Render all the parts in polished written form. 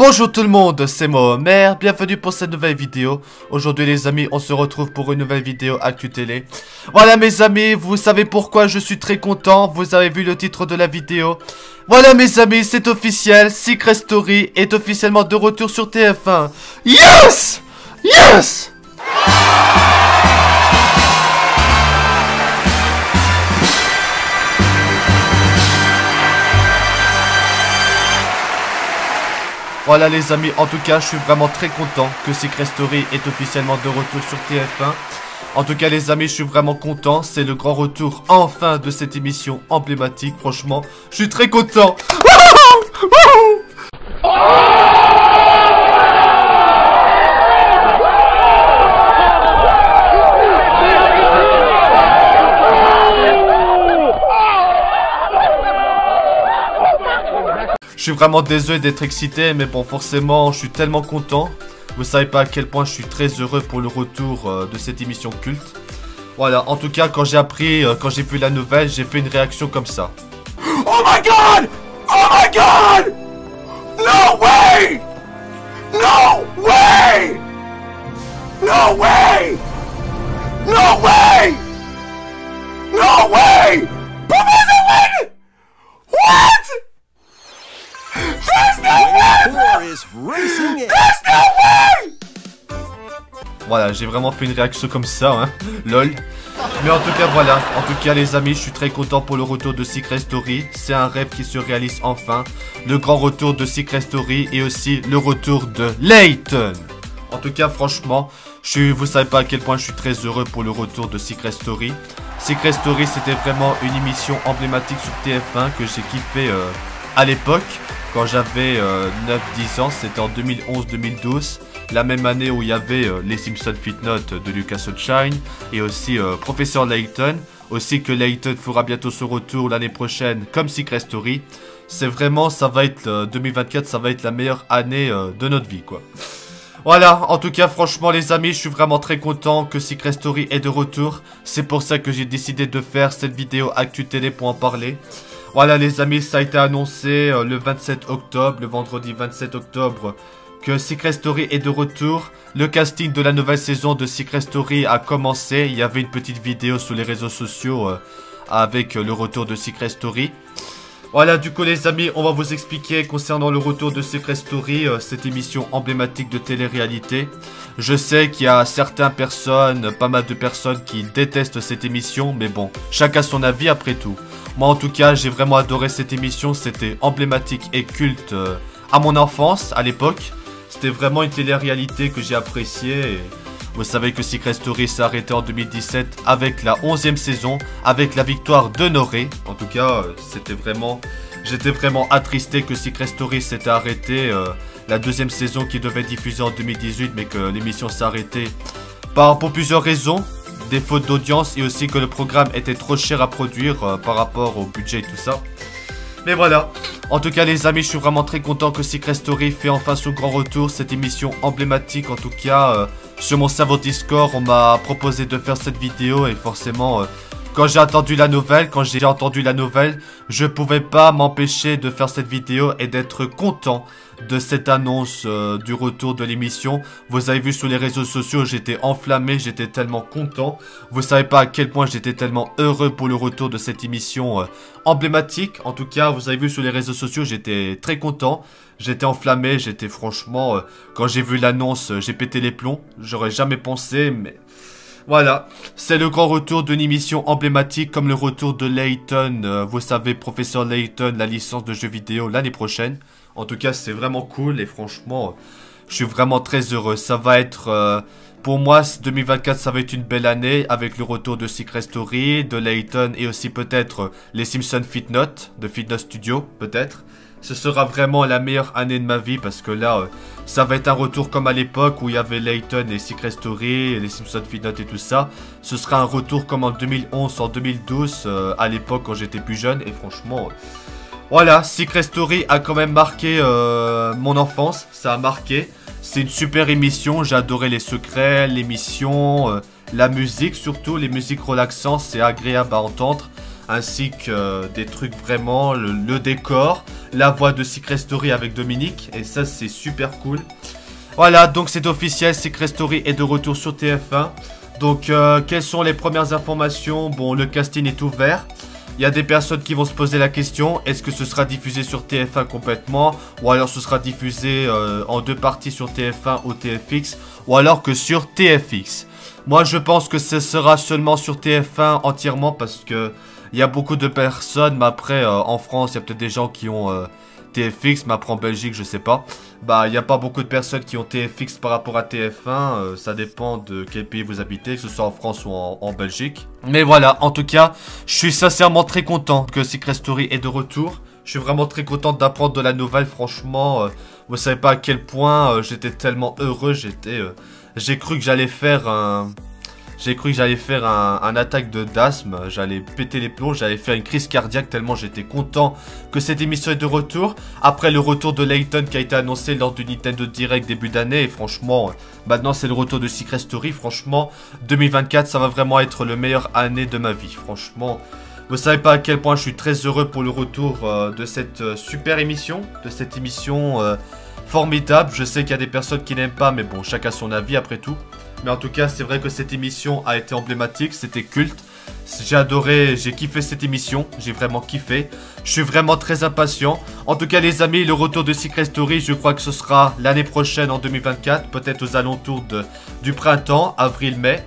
Bonjour tout le monde, c'est moi Homer, bienvenue pour cette nouvelle vidéo. Aujourd'hui les amis, on se retrouve pour une nouvelle vidéo Actu Télé. Voilà mes amis, vous savez pourquoi je suis très content, vous avez vu le titre de la vidéo. Voilà mes amis, c'est officiel, Secret Story est officiellement de retour sur TF1. Yes! Yes! Voilà les amis, en tout cas je suis vraiment très content que Secret Story est officiellement de retour sur TF1. En tout cas les amis, je suis vraiment content, c'est le grand retour enfin de cette émission emblématique, franchement, je suis très content. Je suis vraiment désolé d'être excité, mais bon, forcément, je suis tellement content. Vous savez pas à quel point je suis très heureux pour le retour de cette émission culte. Voilà, en tout cas, quand j'ai appris, quand j'ai vu la nouvelle, j'ai fait une réaction comme ça. Oh my god! Oh my god! No way! No way! No way! No way! No way! What? Voilà, j'ai vraiment fait une réaction comme ça, hein, lol. Mais en tout cas, voilà, en tout cas les amis, je suis très content pour le retour de Secret Story. C'est un rêve qui se réalise enfin. Le grand retour de Secret Story et aussi le retour de Layton. En tout cas, franchement, vous savez pas à quel point je suis très heureux pour le retour de Secret Story. Secret Story, c'était vraiment une émission emblématique sur TF1 que j'ai kiffé à l'époque. Quand j'avais 9-10 ans, c'était en 2011-2012, la même année où il y avait les Simpsons Footnote de Lucas Sunshine et aussi Professeur Layton, aussi que Layton fera bientôt son retour l'année prochaine comme Secret Story. C'est vraiment, ça va être 2024, ça va être la meilleure année de notre vie quoi. Voilà, en tout cas franchement les amis, je suis vraiment très content que Secret Story est de retour. C'est pour ça que j'ai décidé de faire cette vidéo Actu Télé pour en parler. Voilà les amis, ça a été annoncé le 27 octobre, le vendredi 27 octobre, que Secret Story est de retour. Le casting de la nouvelle saison de Secret Story a commencé. Il y avait une petite vidéo sur les réseaux sociaux avec le retour de Secret Story. Voilà, du coup les amis, on va vous expliquer concernant le retour de Secret Story, cette émission emblématique de télé-réalité. Je sais qu'il y a certaines personnes, pas mal de personnes qui détestent cette émission, mais bon, chacun son avis après tout. Moi en tout cas, j'ai vraiment adoré cette émission, c'était emblématique et culte à mon enfance, à l'époque. C'était vraiment une télé-réalité que j'ai appréciée. Et vous savez que Secret Story s'est arrêté en 2017 avec la 11e saison, avec la victoire de Noré. En tout cas, j'étais vraiment attristé que Secret Story s'était arrêté. La deuxième saison qui devait diffuser en 2018, mais que l'émission s'est arrêtée pour plusieurs raisons. Des fautes d'audience et aussi que le programme était trop cher à produire par rapport au budget et tout ça. Mais voilà, en tout cas les amis, je suis vraiment très content que Secret Story fait enfin son grand retour, cette émission emblématique. En tout cas, sur mon serveur Discord, on m'a proposé de faire cette vidéo et forcément, quand j'ai entendu la nouvelle, je pouvais pas m'empêcher de faire cette vidéo et d'être content de cette annonce du retour de l'émission. Vous avez vu sur les réseaux sociaux, j'étais enflammé, j'étais tellement content. Vous savez pas à quel point j'étais tellement heureux pour le retour de cette émission emblématique. En tout cas, vous avez vu sur les réseaux sociaux, j'étais très content. J'étais enflammé, j'étais franchement... quand j'ai vu l'annonce, j'ai pété les plombs. J'aurais jamais pensé, mais... Voilà, c'est le grand retour d'une émission emblématique comme le retour de Layton. Vous savez, Professeur Layton, la licence de jeux vidéo l'année prochaine. En tout cas, c'est vraiment cool et franchement, je suis vraiment très heureux. Ça va être, pour moi, 2024, ça va être une belle année avec le retour de Secret Story, de Layton et aussi peut-être les Simpsons Footnote, de Footnote Studio, peut-être. Ce sera vraiment la meilleure année de ma vie parce que là, ça va être un retour comme à l'époque où il y avait Layton et Secret Story, et les Simpsons Footnote et tout ça. Ce sera un retour comme en 2011, en 2012, à l'époque quand j'étais plus jeune et franchement... Voilà, Secret Story a quand même marqué mon enfance, ça a marqué. C'est une super émission, j'ai adoré les secrets, l'émission, la musique surtout, les musiques relaxantes, c'est agréable à entendre. Ainsi que des trucs vraiment, le décor. la voix de Secret Story avec Dominique. Et ça, c'est super cool. Voilà, donc c'est officiel, Secret Story est de retour sur TF1. Donc, quelles sont les premières informations? Bon, le casting est ouvert. Il y a des personnes qui vont se poser la question, est-ce que ce sera diffusé sur TF1 complètement? Ou alors ce sera diffusé en 2 parties sur TF1 ou TFX? Ou alors que sur TFX? Moi, je pense que ce sera seulement sur TF1 entièrement parce que il y a beaucoup de personnes, mais après, en France, il y a peut-être des gens qui ont TFX, mais après en Belgique, je sais pas. Bah, il n'y a pas beaucoup de personnes qui ont TFX par rapport à TF1, ça dépend de quel pays vous habitez, que ce soit en France ou en Belgique. Mais voilà, en tout cas, je suis sincèrement très content que Secret Story est de retour. Je suis vraiment très content d'apprendre de la nouvelle, franchement, vous savez pas à quel point j'étais tellement heureux, j'ai cru que j'allais faire un attaque d'asthme, j'allais péter les plombs, j'allais faire une crise cardiaque tellement j'étais content que cette émission est de retour. Après le retour de Layton qui a été annoncé lors du Nintendo Direct début d'année, et franchement, maintenant c'est le retour de Secret Story. Franchement, 2024, ça va vraiment être le meilleur année de ma vie. Franchement, vous savez pas à quel point je suis très heureux pour le retour de cette super émission, formidable. Je sais qu'il y a des personnes qui n'aiment pas, mais bon, chacun son avis après tout. Mais en tout cas, c'est vrai que cette émission a été emblématique, c'était culte. J'ai adoré, j'ai kiffé cette émission, j'ai vraiment kiffé. Je suis vraiment très impatient. En tout cas, les amis, le retour de Secret Story, je crois que ce sera l'année prochaine, en 2024. Peut-être aux alentours du printemps, avril-mai.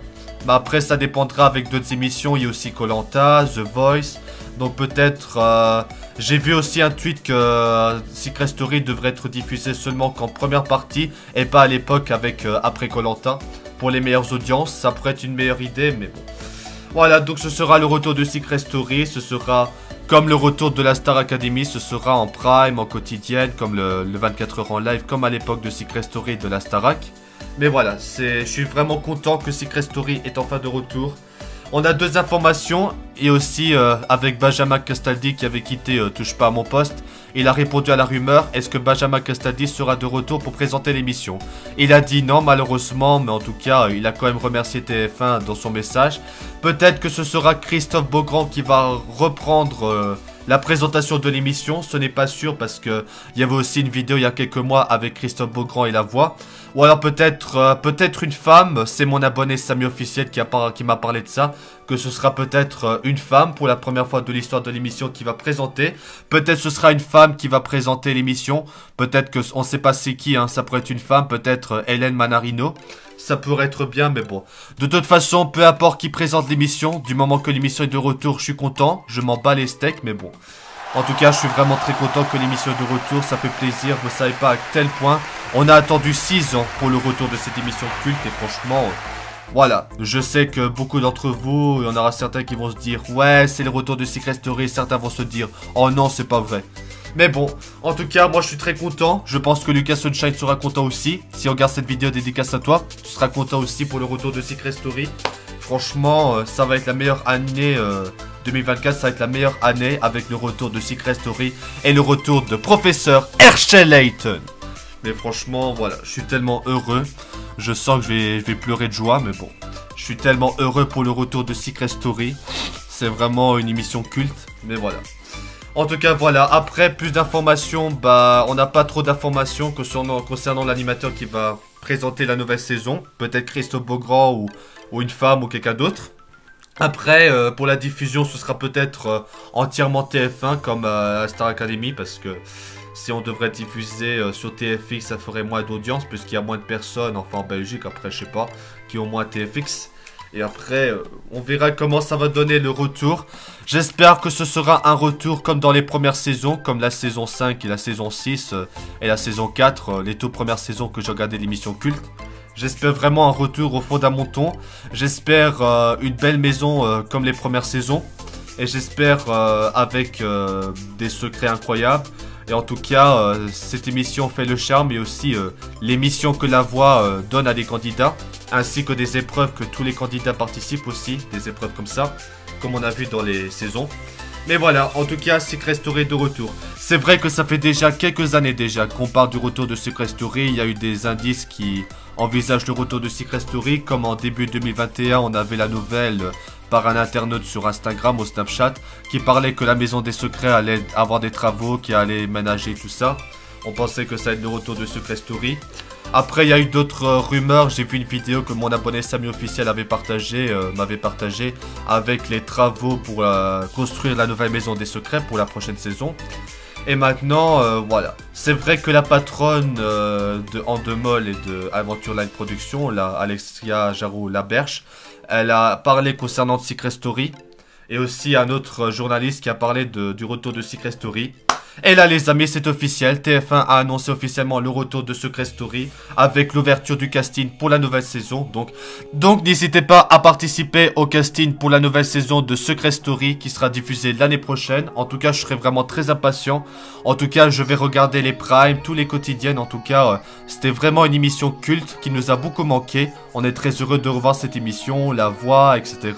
Mais après, ça dépendra avec d'autres émissions. Il y a aussi Koh-Lanta, The Voice. Donc peut-être, j'ai vu aussi un tweet que Secret Story devrait être diffusé seulement qu'en première partie et pas à l'époque avec après Koh-Lanta. Pour les meilleures audiences, ça pourrait être une meilleure idée, mais bon. Voilà, donc ce sera le retour de Secret Story, ce sera comme le retour de la Star Academy, ce sera en prime, en quotidienne, comme le 24 heures en live, comme à l'époque de Secret Story et de la Starac. Mais voilà, je suis vraiment content que Secret Story est enfin de retour. On a 2 informations, et aussi avec Benjamin Castaldi qui avait quitté Touche pas à mon poste. Il a répondu à la rumeur, est-ce que Benjamin Castaldi sera de retour pour présenter l'émission? Il a dit non malheureusement, mais en tout cas il a quand même remercié TF1 dans son message. Peut-être que ce sera Christophe Beaugrand qui va reprendre la présentation de l'émission, ce n'est pas sûr parce que il y avait aussi une vidéo il y a quelques mois avec Christophe Beaugrand et la voix. Ou alors peut-être une femme, c'est mon abonné Samy Officiel qui m'a parlé de ça, que ce sera peut-être une femme pour la première fois de l'histoire de l'émission qui va présenter. Peut-être ce sera une femme qui va présenter l'émission, peut-être que on sait pas c'est qui, hein, ça pourrait être une femme, peut-être Hélène Manarino. Ça pourrait être bien, mais bon. De toute façon, peu importe qui présente l'émission, du moment que l'émission est de retour, je suis content. Je m'en bats les steaks, mais bon. En tout cas, je suis vraiment très content que l'émission est de retour. Ça fait plaisir, vous savez pas à quel point. On a attendu 6 ans pour le retour de cette émission culte. Et franchement, voilà. Je sais que beaucoup d'entre vous, il y en aura certains qui vont se dire ouais, c'est le retour de Secret Story. Certains vont se dire oh non, c'est pas vrai. Mais bon, en tout cas, moi je suis très content. Je pense que Lucas Sunshine sera content aussi. Si on regarde cette vidéo dédicace à toi, tu seras content aussi pour le retour de Secret Story. Franchement, ça va être la meilleure année 2024. Ça va être la meilleure année avec le retour de Secret Story et le retour de Professeur Herschel Layton. Mais franchement, voilà, je suis tellement heureux. Je sens que je vais pleurer de joie, mais bon. Je suis tellement heureux pour le retour de Secret Story. C'est vraiment une émission culte, mais voilà. En tout cas, voilà. Après, plus d'informations, bah, on n'a pas trop d'informations concernant l'animateur qui va présenter la nouvelle saison. Peut-être Christophe Beaugrand ou une femme ou quelqu'un d'autre. Après, pour la diffusion, ce sera peut-être entièrement TF1 comme Star Academy parce que si on devrait diffuser sur TFX, ça ferait moins d'audience puisqu'il y a moins de personnes, enfin en Belgique, après, je sais pas, qui ont moins TFX. Et après, on verra comment ça va donner le retour. J'espère que ce sera un retour comme dans les premières saisons, comme la saison 5 et la saison 6 et la saison 4, les toutes premières saisons que j'ai regardé l'émission culte. J'espère vraiment un retour aux fondamentaux. J'espère une belle maison comme les premières saisons. Et j'espère avec des secrets incroyables. Et en tout cas, cette émission fait le charme et aussi l'émission que la voix donne à des candidats. Ainsi que des épreuves que tous les candidats participent aussi. Des épreuves comme ça, comme on a vu dans les saisons. Mais voilà, en tout cas, Secret Story est de retour. C'est vrai que ça fait déjà quelques années déjà qu'on parle du retour de Secret Story. Il y a eu des indices qui envisagent le retour de Secret Story. Comme en début 2021, on avait la nouvelle par un internaute sur Instagram ou Snapchat qui parlait que la maison des secrets allait avoir des travaux, qui allait ménager tout ça. On pensait que ça allait être le retour de Secret Story. Après, il y a eu d'autres rumeurs. J'ai vu une vidéo que mon abonné Samy Officiel m'avait partagé avec les travaux pour construire la nouvelle maison des secrets pour la prochaine saison. Et maintenant, voilà. C'est vrai que la patronne de Endemol et de Aventure Line Production, Alexia Jarou-Laberche, elle a parlé concernant Secret Story. Et aussi un autre journaliste qui a parlé du retour de Secret Story. Et là les amis, c'est officiel, TF1 a annoncé officiellement le retour de Secret Story avec l'ouverture du casting pour la nouvelle saison. Donc n'hésitez pas à participer au casting pour la nouvelle saison de Secret Story qui sera diffusée l'année prochaine. En tout cas, je serai vraiment très impatient. En tout cas, je vais regarder les primes, tous les quotidiennes. En tout cas, c'était vraiment une émission culte qui nous a beaucoup manqué. On est très heureux de revoir cette émission, la voix, etc.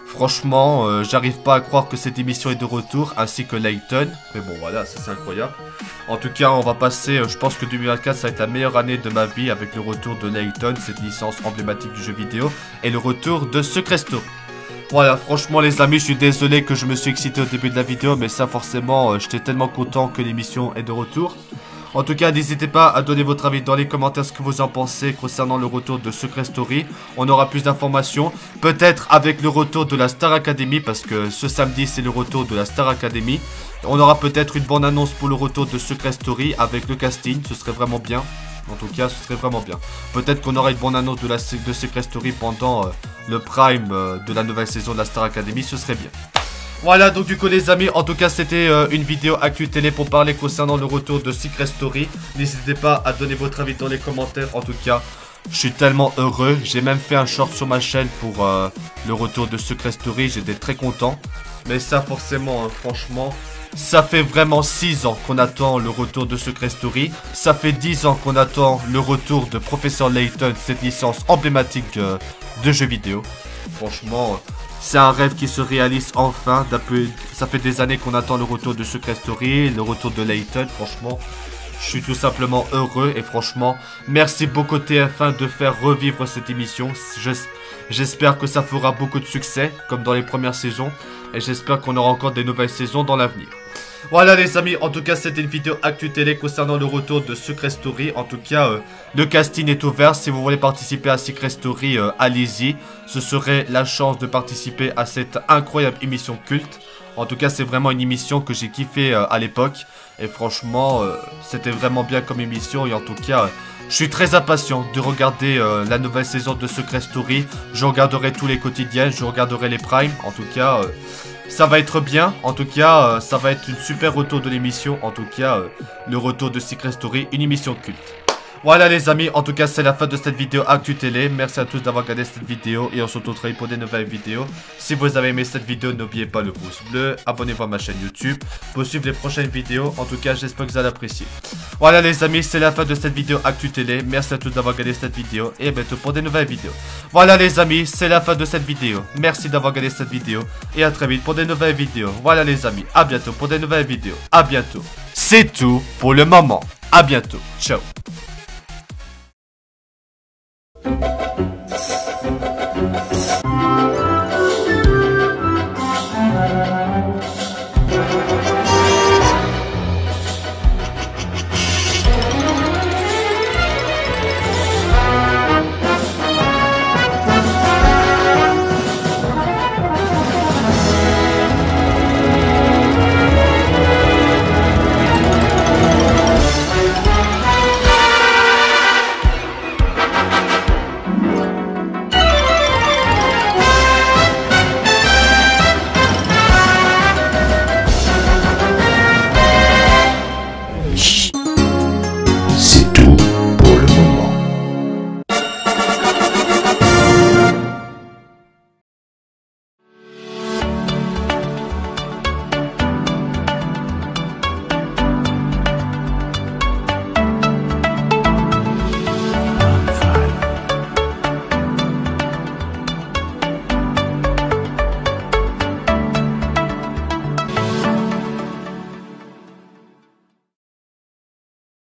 Franchement, j'arrive pas à croire que cette émission est de retour, ainsi que Layton. Mais bon, voilà, ça c'est incroyable. En tout cas, on va passer, je pense que 2024, ça va être la meilleure année de ma vie avec le retour de Layton, cette licence emblématique du jeu vidéo, et le retour de Secret Story. Voilà, franchement les amis, je suis désolé que je me suis excité au début de la vidéo, mais ça forcément, j'étais tellement content que l'émission est de retour. En tout cas, n'hésitez pas à donner votre avis dans les commentaires ce que vous en pensez concernant le retour de Secret Story. On aura plus d'informations, peut-être avec le retour de la Star Academy, parce que ce samedi c'est le retour de la Star Academy. On aura peut-être une bonne annonce pour le retour de Secret Story avec le casting, ce serait vraiment bien. En tout cas, ce serait vraiment bien. Peut-être qu'on aura une bonne annonce de Secret Story pendant le prime de la nouvelle saison de la Star Academy, ce serait bien. Voilà, donc du coup les amis, en tout cas c'était une vidéo Actu Télé pour parler concernant le retour de Secret Story. N'hésitez pas à donner votre avis dans les commentaires. En tout cas, je suis tellement heureux. J'ai même fait un short sur ma chaîne pour le retour de Secret Story. J'étais très content. Mais ça forcément, hein, franchement, ça fait vraiment 6 ans qu'on attend le retour de Secret Story. Ça fait 10 ans qu'on attend le retour de Professeur Layton, cette licence emblématique de jeux vidéo. Franchement, c'est un rêve qui se réalise enfin. Ça fait des années qu'on attend le retour de Secret Story, le retour de Layton. Franchement, je suis tout simplement heureux. Et franchement, merci beaucoup TF1 de faire revivre cette émission. J'espère que ça fera beaucoup de succès, comme dans les premières saisons. Et j'espère qu'on aura encore des nouvelles saisons dans l'avenir. Voilà les amis, en tout cas c'était une vidéo Actu Télé concernant le retour de Secret Story. En tout cas, le casting est ouvert. Si vous voulez participer à Secret Story, allez-y. Ce serait la chance de participer à cette incroyable émission culte. En tout cas, c'est vraiment une émission que j'ai kiffé à l'époque. Et franchement, c'était vraiment bien comme émission. Et en tout cas, je suis très impatient de regarder la nouvelle saison de Secret Story. Je regarderai tous les quotidiens, je regarderai les primes. En tout cas, ça va être bien. En tout cas, ça va être une super retour de l'émission. En tout cas, le retour de Secret Story, une émission culte. Voilà les amis, en tout cas c'est la fin de cette vidéo Actu Télé. Merci à tous d'avoir regardé cette vidéo et on se retrouve très vite pour des nouvelles vidéos. Si vous avez aimé cette vidéo, n'oubliez pas le pouce bleu, abonnez-vous à ma chaîne YouTube pour suivre les prochaines vidéos. En tout cas, j'espère que vous allez apprécier. Voilà les amis, c'est la fin de cette vidéo Actu Télé. Merci à tous d'avoir regardé cette vidéo et à bientôt pour des nouvelles vidéos. Voilà les amis, c'est la fin de cette vidéo. Merci d'avoir regardé cette vidéo et à très vite pour des nouvelles vidéos. Voilà les amis, à bientôt pour des nouvelles vidéos. À bientôt. C'est tout pour le moment. À bientôt. Ciao.